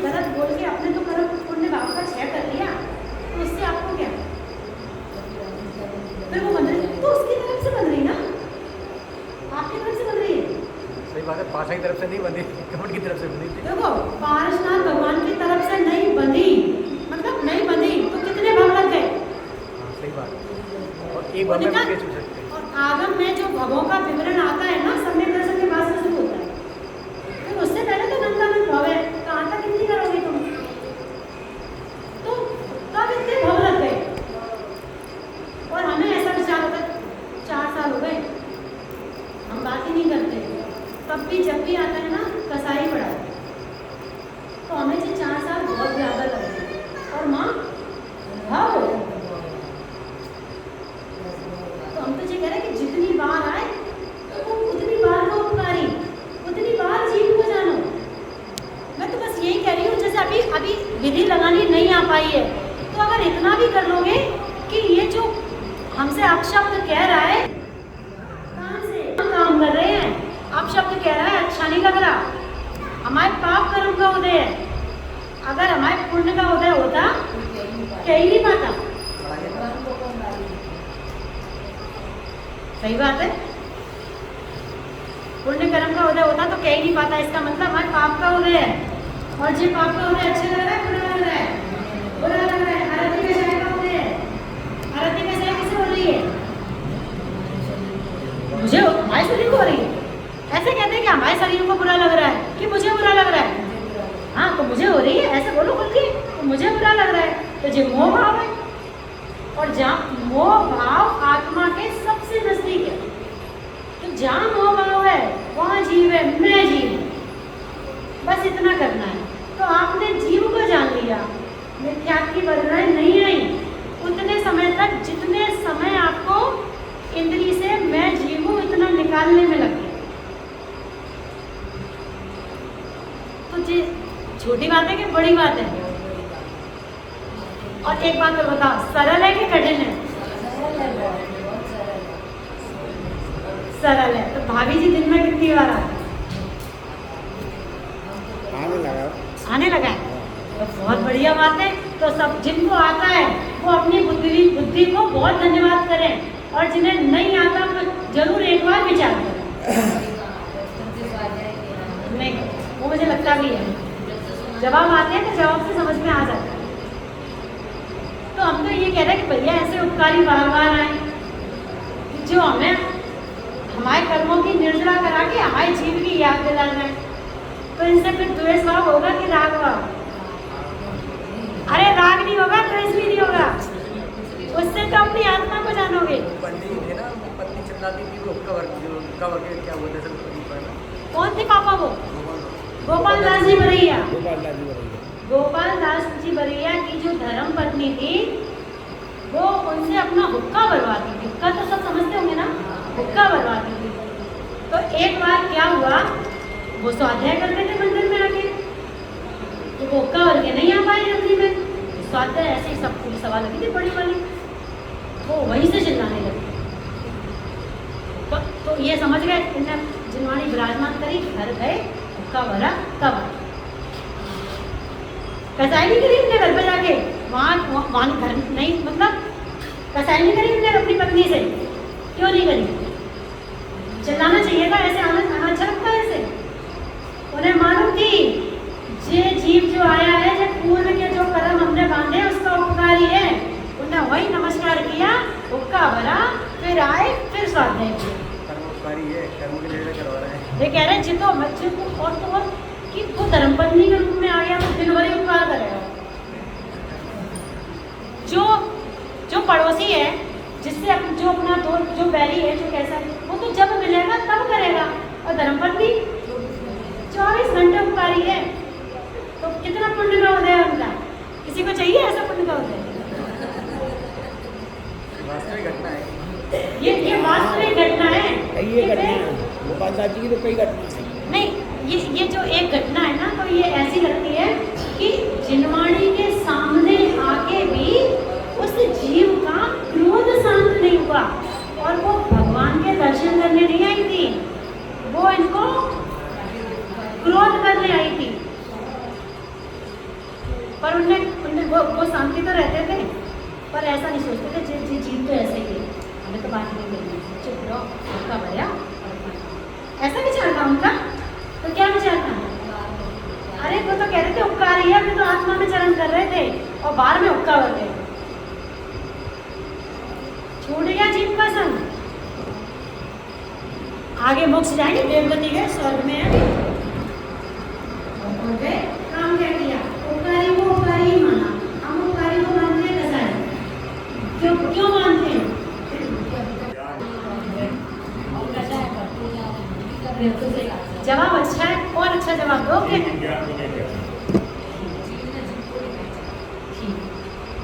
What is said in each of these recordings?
गलत बोल के अपने तो कर्म पुण्य भाव का क्षय कर लिया, तो उससे आपको क्या? फिर वो बन रही तो उसकी तरफ से बन रही ना, आपकी तरफ से बन रही है। सही बात है, पाशा की तरफ से नहीं बंधी, कमर की तरफ से बंधी थी। देखो पार्श्वनाथ भगवान की तरफ से नहीं बंधी, मतलब नहीं बंधी तो कितने भाव लग गए। सही बात है, और एक बार में भी छू सकते हैं। और आगम में जो भवों का विवरण आता है ना, सम्यक दर्शन के बाद से शुरू होता है, फिर उससे पहले तो नंदानंद भव है, कहाँ तक इतनी करोगे तुम? तो तब इतने भव लग गए। और हमें ऐसा विचार होता है 4 साल हो गए हम बात ही नहीं करते, तब भी जब भी आता है ना कसाई पड़ा है, तो हमें जो 4 साल बहुत ज़्यादा लगे। और माँ भाव हो, तो हम तो ये कह रहे हैं कि जितनी बार आए तो वो उतनी बार का उपकारी, उतनी बार जीव को जानो। मैं तो बस यही कह रही हूँ, जैसे अभी अभी विधि लगानी नहीं आ पाई है, तो अगर इतना भी कर लोगे कि ये जो हमसे अपशब्द कह रहा है, कहाँ से काम कर रहे हैं, अपशब्द कह रहा है अच्छा नहीं लग रहा, हमारे पाप कर्म का उदय है। अगर हमारे पुण्य का उदय होता कह ही नहीं पाता। सही बात है, पुण्य कर्म का उदय होता तो कह ही नहीं पाता, इसका मतलब हमारे पाप का उदय है। और जो पाप का उदय अच्छा लग रहा है, बुरा लग रहा है, बुरा लग रहा है। आरती का शय का उदय है, आरती का शय किसे हो रही है? मुझे, हमारे शरीर को हो रही है। ऐसे कहते हैं कि हमारे शरीर को बुरा लग रहा है कि मुझे बुरा लग रहा है। हाँ तो मुझे हो रही है, ऐसे बोलो खुल के, तो मुझे बुरा लग रहा है, तो जो मोह भाव है। और जहाँ मोह भाव आत्मा के सबसे नजदीक है, तो जहाँ मोह भाव है वहाँ जीव है, मैं जीव, बस इतना करना है। तो आपने जीव को जान लिया, मिथ्या की वर्णनाएं नहीं आई उतने समय तक जितने समय आपको इंद्री से मैं जीव हूँ इतना निकालने में लग गया। तो जी छोटी बात है कि बड़ी बात है? और एक बात और बताओ, सरल है कि कठिन है? सरल है। तो भाभी जी दिन में कितनी बार आते? आने लगा है, तो बहुत बढ़िया बात है। तो सब जिनको आता है वो अपनी बुद्धि को बहुत धन्यवाद करें, और जिन्हें नहीं आता तो जरूर एक बार विचार करें। नहीं वो मुझे लगता भी है, जवाब आते हैं तो जवाब से समझ में आ जाता है। तो हम तो ये कह रहे हैं कि भैया ऐसे उपकारी बार बार आए जो हमें हमारे कर्मों की निर्जरा करा के हमारे जीव की याद दिला रहे हैं। तो इनसे फिर द्वेष भाव होगा कि राग भाव? अरे राग नहीं होगा, द्वेष भी नहीं होगा, उससे तो अपनी आत्मा को जानोगे। कौन थे पापा वो? गोपाल दास जी बरैया। गोपाल दास जी बरैया की जो धर्म पत्नी थी वो उनसे अपना हुक्का भरवाती थी। हुक्का तो सब समझते होंगे ना, हुक्का भरवाती थी। तो एक बार क्या हुआ, वो स्वाध्याय करते थे मंदिर में आके, तो वो हुक्का भर के नहीं आ पाए जल्दी में। स्वाध्याय ऐसे ही सब पूरी सवाल लगी थी बड़ी वाली, वो वहीं से चिल्लाने लगी। तो ये समझ गए, इन्हें जिनवाणी विराजमान करी, घर गए, हुक्का भरा, कब कसाई नहीं करी उनने घर पर जाके, वहाँ घर नहीं, मतलब कसाई नहीं करी उनने अपनी पत्नी से। क्यों नहीं करी? चिल्लाना चाहिए था, ऐसे आना अच्छा लगता है ऐसे। उन्हें मालूम थी ये जीव जो आया है, जो पूर्व के जो कर्म हमने बांधे उसका उपकारी है। उन्हें वही नमस्कार किया, हुक्का भरा, फिर आए, फिर स्वाध्याय किया। कर्म उपकारी है, कर्म के लिए करवा रहे हैं। ये कह रहे हैं जितो बच्चे को और तो और कि वो धर्मपत्नी के रूप में आ गया तो दिन भर ही उपकार करेगा। जो पड़ोसी है, जिससे जो अपना दोस्त, जो बैरी है, जो कैसा है, वो तो जब मिलेगा तब करेगा। और धर्मपत्नी 24 घंटे उपकारी है, तो कितना पुण्य का उदय है उनका? किसी को चाहिए ऐसा पुण्य का उदय? वास्तविक घटना है ये वास्तविक घटना है। ये घटना गोपाल दास जी की तो कई घटना नहीं, ये जो एक घटना है ना, तो ये ऐसी लगती है कि जिनवाणी के सामने आके भी उस जीव का क्रोध शांत नहीं हुआ, और वो भगवान के दर्शन करने नहीं आई थी, वो इनको क्रोध करने आई थी। उनने वो शांति तो रहते थे, पर ऐसा नहीं सोचते थे जीत तो ऐसे ही है, हमें तो बात नहीं करनी, चुप रहो, आपका भैया। ऐसा विचार था उनका, तो क्या विचार था? अरे वो तो कह रहे थे उपकारी है, अभी तो आत्मा में चरण कर रहे थे और बाहर में उपका हो गए। छूट गया जीव का संग, आगे मोक्ष जाएंगे, देवगति गए, स्वर्ग में है। और गए, काम क्या किया? उपकारी को उपकारी ही माना। हम उपकारी को मानते हैं कसाई। क्यों मानते हैं? जवाब अच्छा है, और अच्छा जवाब दोगे?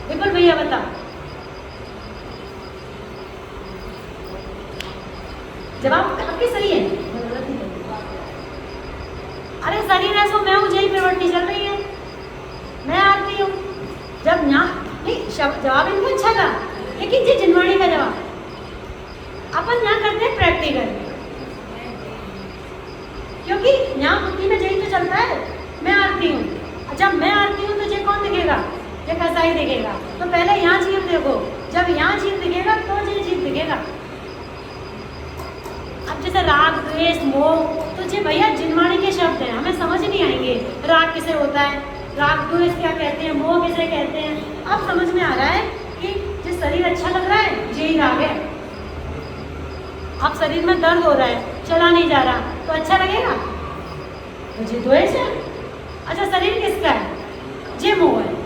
विपुल भैया बता। जवाब आपकी सही है। अरे शरीर है सो मैं हूँ, यही प्रवृत्ति चल रही है, मैं आती हूँ। जब यहाँ नहीं जवाब इनको अच्छा था, लेकिन जी जिनवाणी का जवाब अपन यहाँ करते हैं प्रैक्टिकल, क्योंकि यहाँ बुद्धि में यही तो चलता है, मैं आती हूँ। जब मैं आती हूँ तो ये कौन दिखेगा? ये कसाई दिखेगा। तो पहले यहाँ जीव देखो, जब यहाँ जीव दिखेगा तो ये जीव दिखेगा। अब जैसे राग, द्वेष, मोह, तो ये भैया जिनवाणी के शब्द हैं, हमें समझ नहीं आएंगे। राग किसे होता है, राग द्वेष क्या कहते हैं, मोह किसे कहते हैं। अब समझ में आ रहा है कि जो शरीर अच्छा लग रहा है यही राग है। अब शरीर में दर्द हो रहा है, चला नहीं जा रहा, तो अच्छा लगेगा? तो ये द्वेष है। अच्छा शरीर किसका है? ये मोह है।